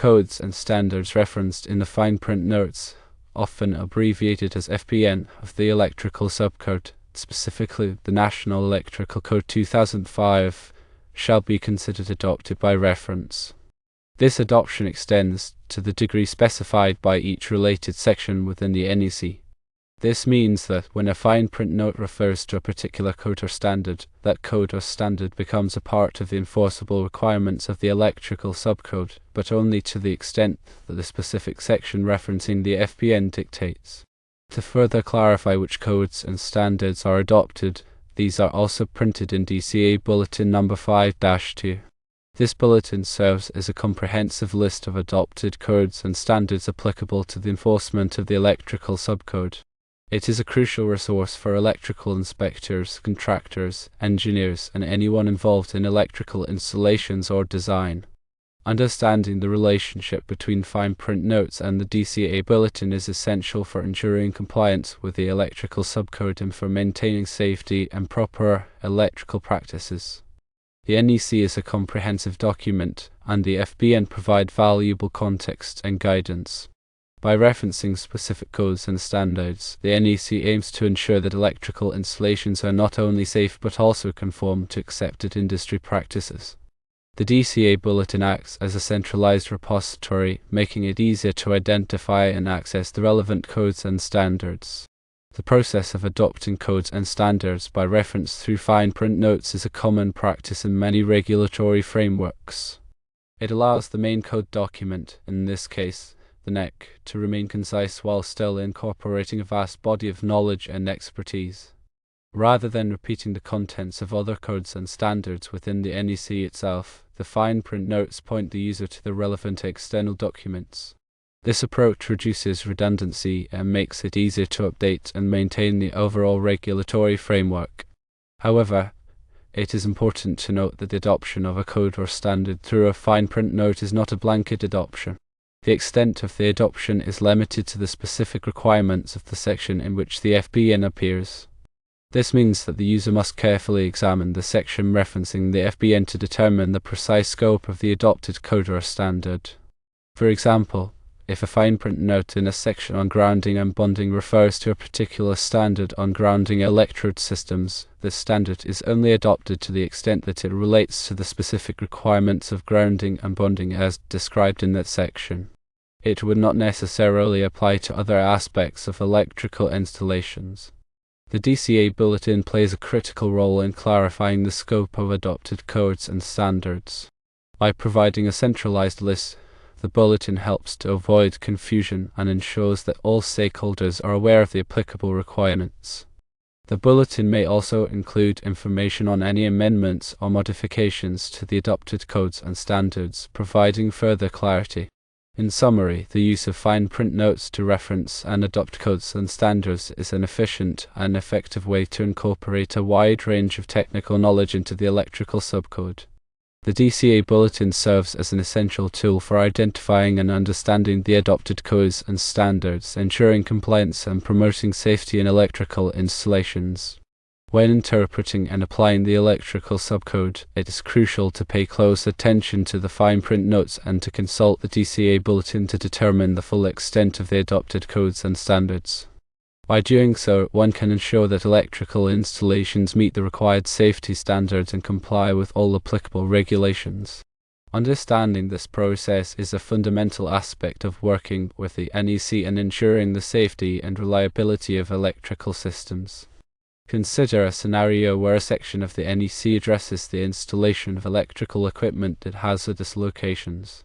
codes and standards referenced in the fine print notes, often abbreviated as FPN, of the electrical subcode, specifically the National Electrical Code 2005, shall be considered adopted by reference. This adoption extends to the degree specified by each related section within the NEC. This means that when a fine print note refers to a particular code or standard, that code or standard becomes a part of the enforceable requirements of the electrical subcode, but only to the extent that the specific section referencing the FPN dictates. To further clarify which codes and standards are adopted, these are also printed in DCA Bulletin No. 5-2. This bulletin serves as a comprehensive list of adopted codes and standards applicable to the enforcement of the electrical subcode. It is a crucial resource for electrical inspectors, contractors, engineers, and anyone involved in electrical installations or design. Understanding the relationship between fine print notes and the DCA Bulletin is essential for ensuring compliance with the electrical subcode and for maintaining safety and proper electrical practices. The NEC is a comprehensive document, and the FPN provide valuable context and guidance. By referencing specific codes and standards, the NEC aims to ensure that electrical installations are not only safe but also conform to accepted industry practices. The DCA Bulletin acts as a centralized repository, making it easier to identify and access the relevant codes and standards. The process of adopting codes and standards by reference through fine print notes is a common practice in many regulatory frameworks. It allows the main code document, in this case, the NEC, to remain concise while still incorporating a vast body of knowledge and expertise. Rather than repeating the contents of other codes and standards within the NEC itself, the fine print notes point the user to the relevant external documents. This approach reduces redundancy and makes it easier to update and maintain the overall regulatory framework. However, it is important to note that the adoption of a code or standard through a fine print note is not a blanket adoption. The extent of the adoption is limited to the specific requirements of the section in which the FPN appears. This means that the user must carefully examine the section referencing the FPN to determine the precise scope of the adopted code or standard. For example, if a fine print note in a section on grounding and bonding refers to a particular standard on grounding electrode systems, this standard is only adopted to the extent that it relates to the specific requirements of grounding and bonding as described in that section. It would not necessarily apply to other aspects of electrical installations. The DCA Bulletin plays a critical role in clarifying the scope of adopted codes and standards. By providing a centralized list, the Bulletin helps to avoid confusion and ensures that all stakeholders are aware of the applicable requirements. The Bulletin may also include information on any amendments or modifications to the adopted codes and standards, providing further clarity. In summary, the use of fine print notes to reference and adopt codes and standards is an efficient and effective way to incorporate a wide range of technical knowledge into the electrical subcode. The DCA Bulletin serves as an essential tool for identifying and understanding the adopted codes and standards, ensuring compliance and promoting safety in electrical installations. When interpreting and applying the electrical subcode, it is crucial to pay close attention to the fine print notes and to consult the DCA Bulletin to determine the full extent of the adopted codes and standards. By doing so, one can ensure that electrical installations meet the required safety standards and comply with all applicable regulations. Understanding this process is a fundamental aspect of working with the NEC and ensuring the safety and reliability of electrical systems. Consider a scenario where a section of the NEC addresses the installation of electrical equipment at hazardous locations.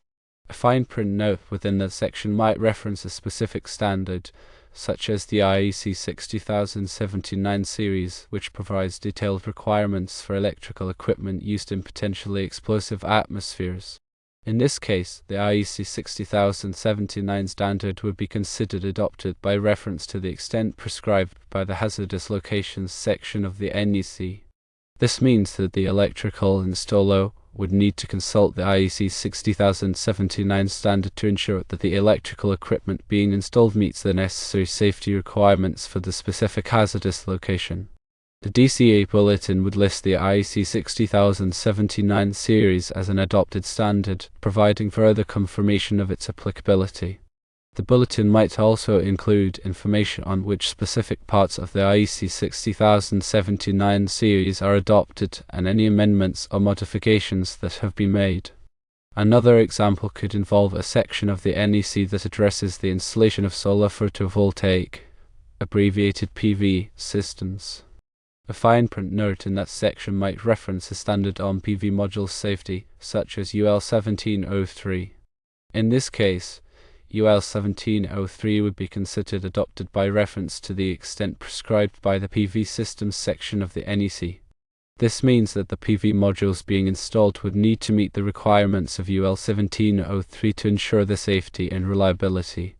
A fine print note within that section might reference a specific standard, such as the IEC 60079 series, which provides detailed requirements for electrical equipment used in potentially explosive atmospheres. In this case, the IEC 60079 standard would be considered adopted by reference to the extent prescribed by the Hazardous Locations section of the NEC. This means that the electrical installer would need to consult the IEC 60079 standard to ensure that the electrical equipment being installed meets the necessary safety requirements for the specific hazardous location. The DCA Bulletin would list the IEC 60079 series as an adopted standard, providing further confirmation of its applicability. The bulletin might also include information on which specific parts of the IEC 60079 series are adopted and any amendments or modifications that have been made. Another example could involve a section of the NEC that addresses the installation of solar photovoltaic, abbreviated PV, systems. A fine print note in that section might reference a standard on PV module safety, such as UL 1703. In this case, UL 1703 would be considered adopted by reference to the extent prescribed by the PV systems section of the NEC. This means that the PV modules being installed would need to meet the requirements of UL 1703 to ensure their safety and reliability.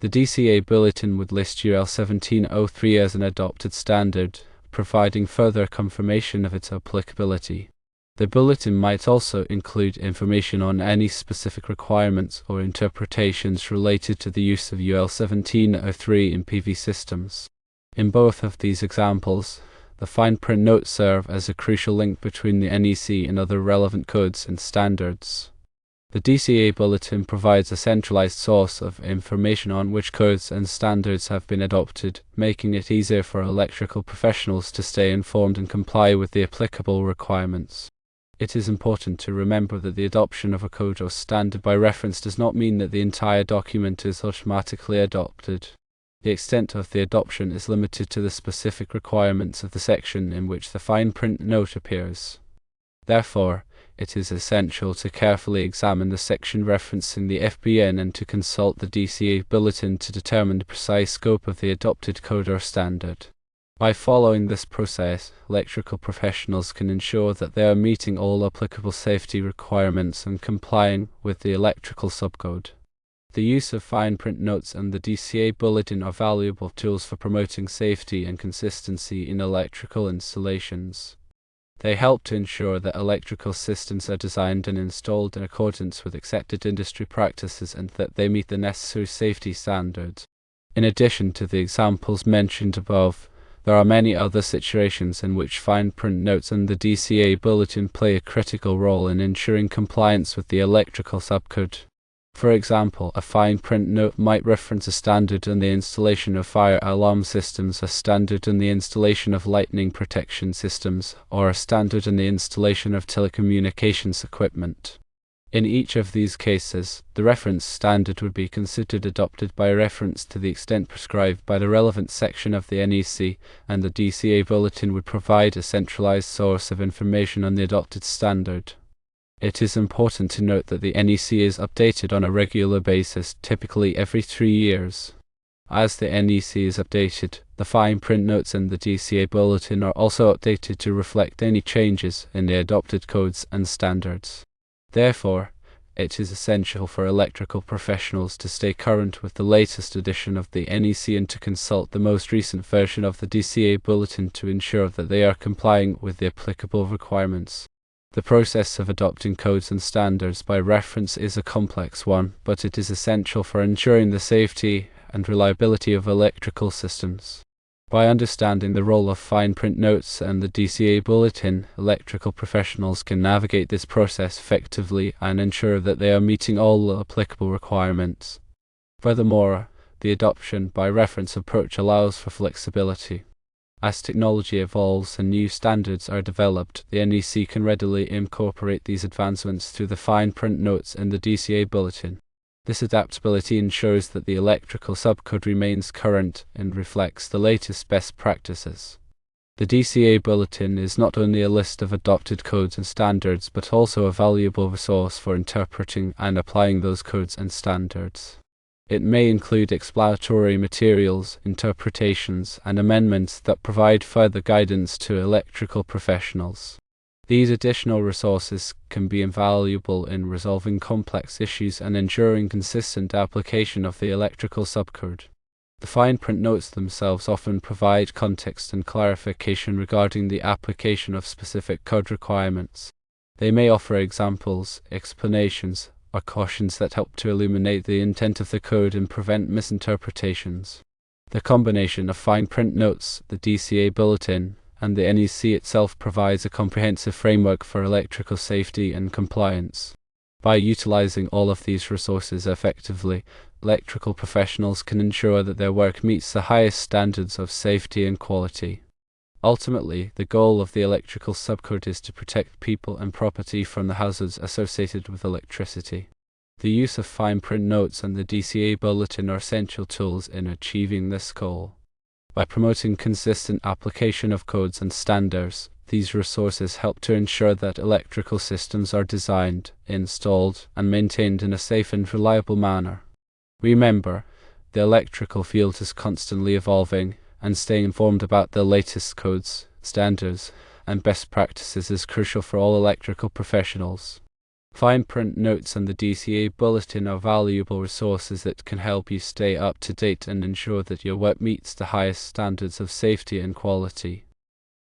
The DCA Bulletin would list UL 1703 as an adopted standard, providing further confirmation of its applicability. The bulletin might also include information on any specific requirements or interpretations related to the use of UL 1703 in PV systems. In both of these examples, the fine print notes serve as a crucial link between the NEC and other relevant codes and standards. The DCA Bulletin provides a centralized source of information on which codes and standards have been adopted, making it easier for electrical professionals to stay informed and comply with the applicable requirements. It is important to remember that the adoption of a code or standard by reference does not mean that the entire document is automatically adopted. The extent of the adoption is limited to the specific requirements of the section in which the fine print note appears. Therefore, it is essential to carefully examine the section referencing the FBN and to consult the DCA Bulletin to determine the precise scope of the adopted code or standard. By following this process, electrical professionals can ensure that they are meeting all applicable safety requirements and complying with the electrical subcode. The use of fine print notes and the DCA Bulletin are valuable tools for promoting safety and consistency in electrical installations. They help to ensure that electrical systems are designed and installed in accordance with accepted industry practices and that they meet the necessary safety standards. In addition to the examples mentioned above, there are many other situations in which fine print notes and the DCA Bulletin play a critical role in ensuring compliance with the electrical subcode. For example, a fine print note might reference a standard in the installation of fire alarm systems, a standard in the installation of lightning protection systems, or a standard in the installation of telecommunications equipment. In each of these cases, the reference standard would be considered adopted by reference to the extent prescribed by the relevant section of the NEC, and the DCA Bulletin would provide a centralized source of information on the adopted standard. It is important to note that the NEC is updated on a regular basis, typically every 3 years. As the NEC is updated, the fine print notes and the DCA Bulletin are also updated to reflect any changes in the adopted codes and standards. Therefore, it is essential for electrical professionals to stay current with the latest edition of the NEC and to consult the most recent version of the DCA Bulletin to ensure that they are complying with the applicable requirements. The process of adopting codes and standards by reference is a complex one, but it is essential for ensuring the safety and reliability of electrical systems. By understanding the role of fine print notes and the DCA Bulletin, electrical professionals can navigate this process effectively and ensure that they are meeting all applicable requirements. Furthermore, the adoption by reference approach allows for flexibility. As technology evolves and new standards are developed, the NEC can readily incorporate these advancements through the fine print notes in the DCA Bulletin. This adaptability ensures that the electrical subcode remains current and reflects the latest best practices. The DCA Bulletin is not only a list of adopted codes and standards, but also a valuable resource for interpreting and applying those codes and standards. It may include explanatory materials, interpretations, and amendments that provide further guidance to electrical professionals. These additional resources can be invaluable in resolving complex issues and ensuring consistent application of the electrical subcode. The fine print notes themselves often provide context and clarification regarding the application of specific code requirements. They may offer examples, explanations, or cautions that help to illuminate the intent of the code and prevent misinterpretations. The combination of fine print notes, the DCA Bulletin, and the NEC itself provides a comprehensive framework for electrical safety and compliance. By utilizing all of these resources effectively, electrical professionals can ensure that their work meets the highest standards of safety and quality. Ultimately, the goal of the electrical subcode is to protect people and property from the hazards associated with electricity. The use of fine print notes and the DCA Bulletin are essential tools in achieving this goal. By promoting consistent application of codes and standards, these resources help to ensure that electrical systems are designed, installed, and maintained in a safe and reliable manner. Remember, the electrical field is constantly evolving, and staying informed about the latest codes, standards, and best practices is crucial for all electrical professionals. Fine print notes and the DCA Bulletin are valuable resources that can help you stay up to date and ensure that your work meets the highest standards of safety and quality.